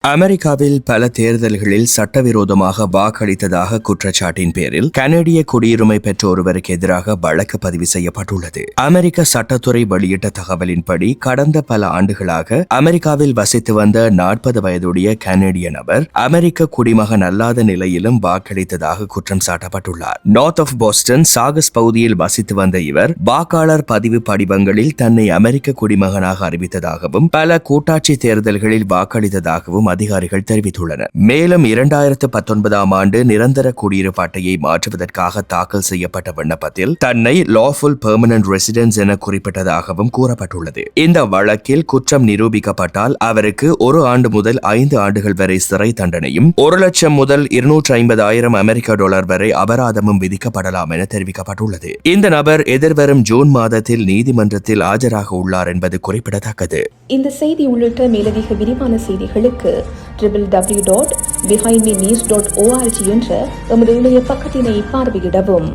அமெரிக்காவில் பல தேர்தல்களில் சட்டவிரோதமாக வாக்களித்ததாக குற்றச்சாட்டின் பேரில் கனடிய குடியுரிமை பெற்ற ஒருவருக்கு எதிராக வழக்கு பதிவு செய்யப்பட்டுள்ளது. அமெரிக்க சட்டத்துறை வெளியிட்ட தகவலின்படி கடந்த பல ஆண்டுகளாக அமெரிக்காவில் வசித்து வந்த 40 வயதுடைய கனடிய நபர் அமெரிக்க குடிமகன் அல்லாத நிலையிலும் வாக்களித்ததாக குற்றம் சாட்டப்பட்டுள்ளார். நார்த் ஆஃப் போஸ்டன் சாகஸ் பகுதியில் வசித்து வந்த இவர் வாக்காளர் பதிவு படிவங்களில் தன்னை அமெரிக்க குடிமகனாக அறிவித்ததாகவும் பல கூட்டாட்சி தேர்தல்களில் வாக்களித்ததாகவும் அதிகாரிகள் தெரிவித்துள்ளனர். மேலும் 2019ஆம் ஆண்டு நிரந்தர குடியிருப்பு அட்டையை மாற்றுவதற்காக தாக்கல் செய்யப்பட்ட விண்ணப்பத்தில் தன்னை லாஃபுல் பெர்மனன்ட் ரெசிடென்ஸ் என குறிப்பிட்டதாகவும் கூறப்பட்டுள்ளது. இந்த வழக்கில் குற்றம் நிரூபிக்கப்பட்டால் அவருக்கு 1 ஆண்டு முதல் 5 ஆண்டுகள் வரை சிறை தண்டனையும் 1 லட்சம் முதல் 250,000 அமெரிக்க டாலர் வரை அபராதமும் விதிக்கப்படலாம் என தெரிவிக்கப்பட்டுள்ளது. இந்த நபர் எதிர்வரும் ஜூன் மாதத்தில் நீதிமன்றத்தில் ஆஜராக உள்ளார் என்பது குறிப்பிடத்தக்கது. இந்த செய்தி உள்ளிட்ட மேலதிக விரிவான செய்திகளுக்கு www.behindmenews.org என்ற எமது இணைய பக்கத்தினை பார்வையிடவும்.